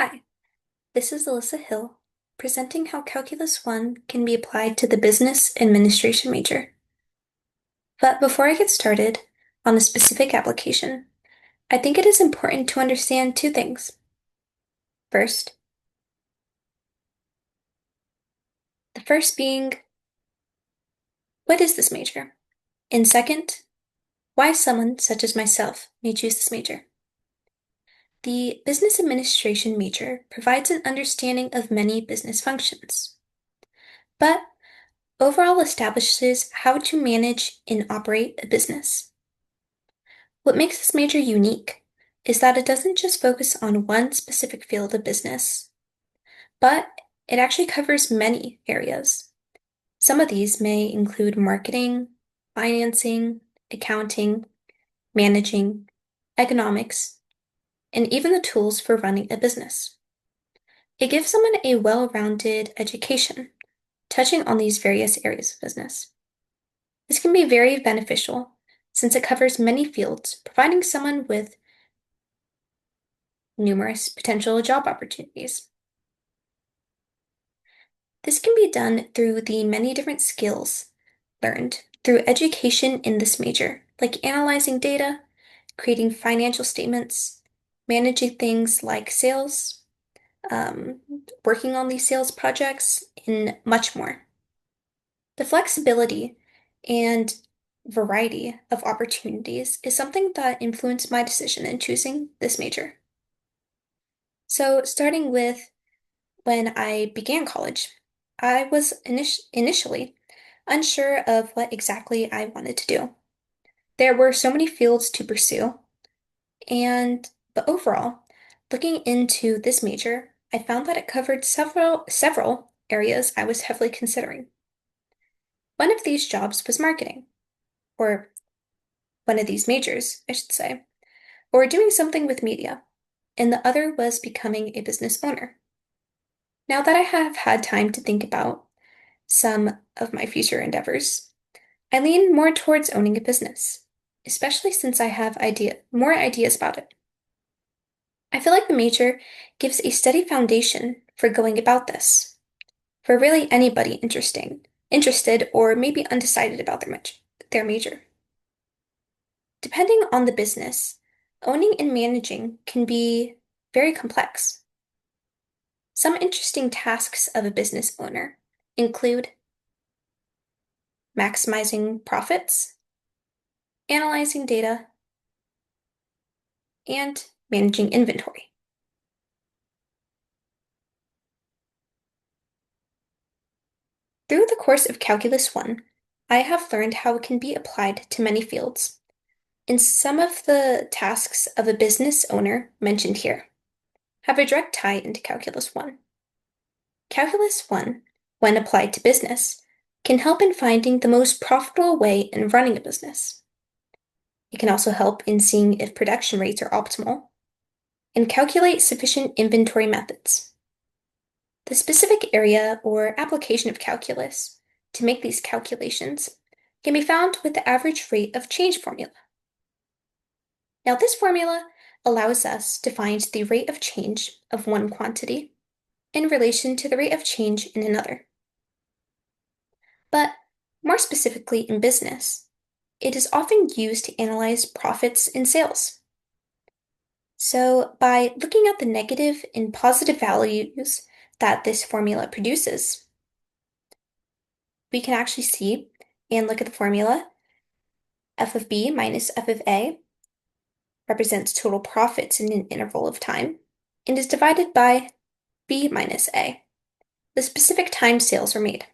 Hi, this is Alyssa Hill, presenting how Calculus 1 can be applied to the Business Administration major. But before I get started on the specific application, I think it is important to understand two things. First, the first being, what is this major? And second, why someone such as myself may choose this major. The Business Administration major provides an understanding of many business functions, but overall establishes how to manage and operate a business. What makes this major unique is that it doesn't just focus on one specific field of business, but it actually covers many areas. Some of these may include marketing, financing, accounting, managing, economics, and even the tools for running a business. It gives someone a well-rounded education, touching on these various areas of business. This can be very beneficial since it covers many fields, providing someone with numerous potential job opportunities. This can be done through the many different skills learned through education in this major, like analyzing data, creating financial statements, managing things like sales, um, working on these sales projects, and much more. The flexibility and variety of opportunities is something that influenced my decision in choosing this major. So, starting with when I began college, I was initially unsure of what exactly I wanted to do. There were so many fields to pursue, but overall, looking into this major, I found that it covered several areas I was heavily considering. One of these jobs was marketing, or one of these majors, I should say, or doing something with media, and the other was becoming a business owner. Now that I have had time to think about some of my future endeavors, I lean more towards owning a business, especially since I have more ideas about it. I feel like the major gives a steady foundation for going about this, for really anybody interested, or maybe undecided about their major. Depending on the business, owning and managing can be very complex. Some interesting tasks of a business owner include maximizing profits, analyzing data, and managing inventory. Through the course of Calculus 1, I have learned how it can be applied to many fields, and some of the tasks of a business owner mentioned here have a direct tie into Calculus 1. Calculus 1, when applied to business, can help in finding the most profitable way in running a business. It can also help in seeing if production rates are optimal and calculate sufficient inventory methods. The specific area or application of calculus to make these calculations can be found with the average rate of change formula. Now, this formula allows us to find the rate of change of one quantity in relation to the rate of change in another. But more specifically in business, it is often used to analyze profits and sales. So, by looking at the negative and positive values that this formula produces, we can actually see and look at the formula. F of B minus F of A represents total profits in an interval of time and is divided by B minus A, the specific time sales were made.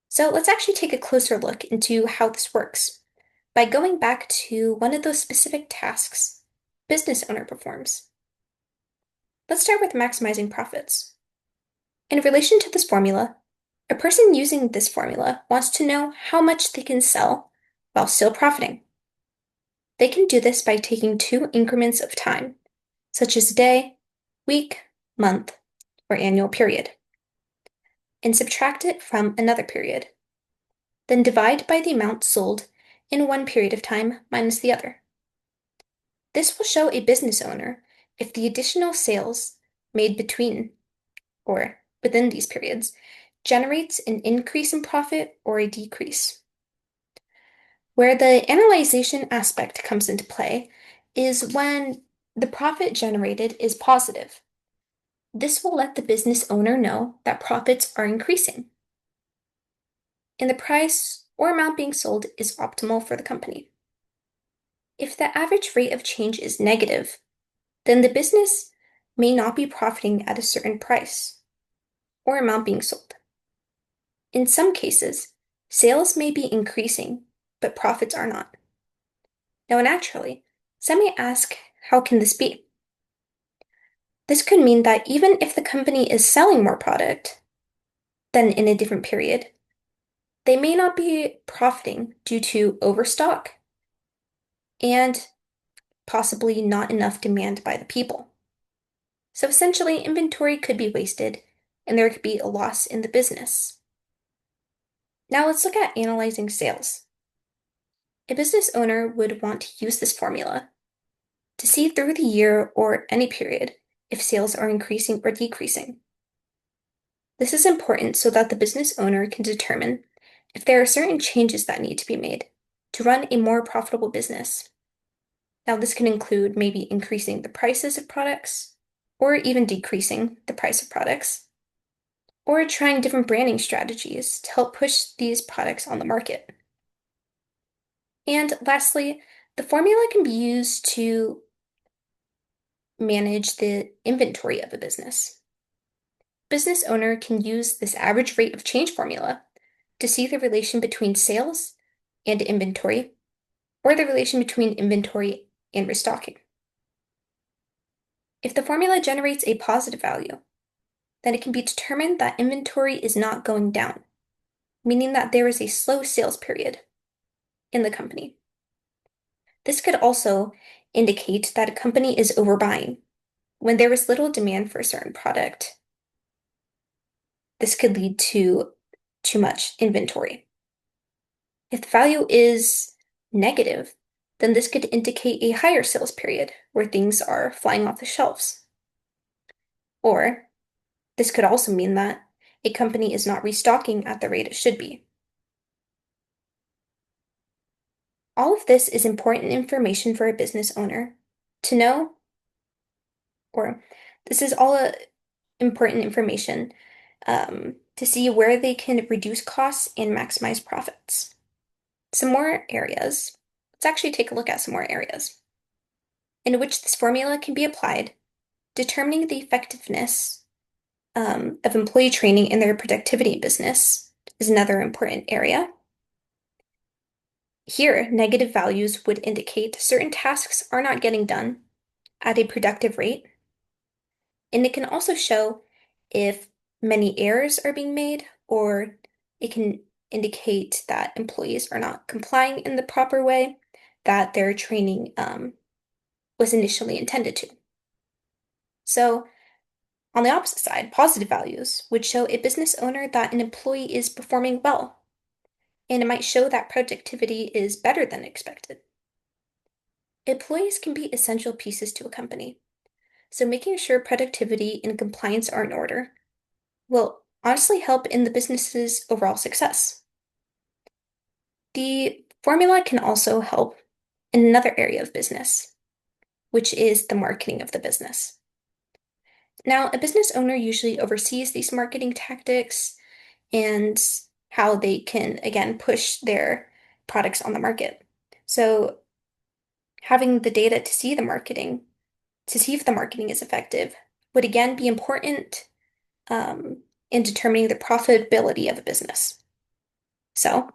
So let's actually take a closer look into how this works by going back to one of those specific tasks business owner performs. Let's start with maximizing profits. In relation to this formula, a person using this formula wants to know how much they can sell while still profiting. They can do this by taking two increments of time, such as a day, week, month, or annual period, and subtract it from another period. Then divide by the amount sold in one period of time minus the other. This will show a business owner if the additional sales made between or within these periods generates an increase in profit or a decrease. Where the analyzation aspect comes into play is when the profit generated is positive. This will let the business owner know that profits are increasing and the price or amount being sold is optimal for the company. If the average rate of change is negative, then the business may not be profiting at a certain price or amount being sold. In some cases, sales may be increasing, but profits are not. Now, naturally, some may ask, how can this be? This could mean that even if the company is selling more product than in a different period, they may not be profiting due to overstock and possibly not enough demand by the people. So essentially, inventory could be wasted and there could be a loss in the business. Now let's look at analyzing sales. A business owner would want to use this formula to see through the year or any period if sales are increasing or decreasing. This is important so that the business owner can determine if there are certain changes that need to be made to run a more profitable business. Now, this can include maybe increasing the prices of products, or even decreasing the price of products, or trying different branding strategies to help push these products on the market. And lastly, the formula can be used to manage the inventory of a business. Business owner can use this average rate of change formula to see the relation between sales and inventory, or the relation between inventory and restocking. If the formula generates a positive value, then it can be determined that inventory is not going down, meaning that there is a slow sales period in the company. This could also indicate that a company is overbuying when there is little demand for a certain product. This could lead to too much inventory. If the value is negative, then this could indicate a higher sales period where things are flying off the shelves. Or this could also mean that a company is not restocking at the rate it should be. All of this is important information for a business owner to know, or this is all important information to see where they can reduce costs and maximize profits. Some more areas. Let's actually take a look at some more areas in which this formula can be applied. Determining the effectiveness of employee training in their productivity business is another important area. Here, negative values would indicate certain tasks are not getting done at a productive rate, and it can also show if many errors are being made, or it can indicate that employees are not complying in the proper way that their training was initially intended to. So, on the opposite side, positive values would show a business owner that an employee is performing well, and it might show that productivity is better than expected. Employees can be essential pieces to a company, so making sure productivity and compliance are in order will honestly help in the business's overall success. The formula can also help in another area of business, which is the marketing of the business. Now, a business owner usually oversees these marketing tactics and how they can, again, push their products on the market. So, having the data to see the marketing, to see if the marketing is effective, would again be important in determining the profitability of a business. So,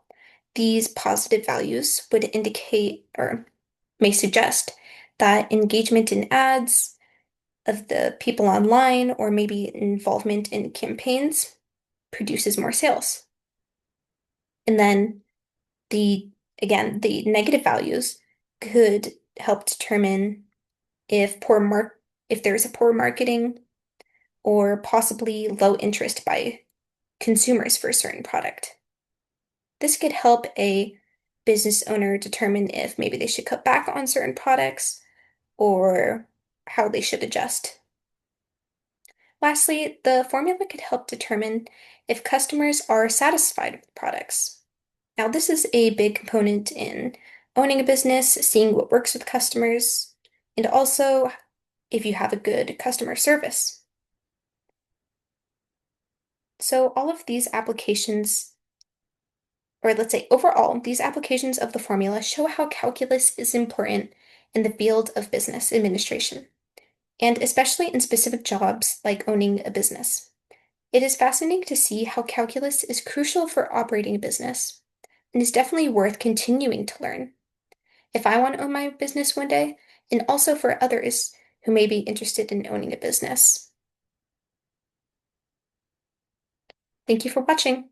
these positive values would indicate or may suggest that engagement in ads of the people online or maybe involvement in campaigns produces more sales. And then the negative values could help determine if if there's a poor marketing or possibly low interest by consumers for a certain product. This could help a business owner determine if maybe they should cut back on certain products or how they should adjust. Lastly, the formula could help determine if customers are satisfied with products. Now, this is a big component in owning a business, seeing what works with customers, and also if you have a good customer service. So, all of these applications, or let's say overall, these applications of the formula show how calculus is important in the field of business administration, and especially in specific jobs like owning a business. It is fascinating to see how calculus is crucial for operating a business and is definitely worth continuing to learn if I want to own my business one day, and also for others who may be interested in owning a business. Thank you for watching.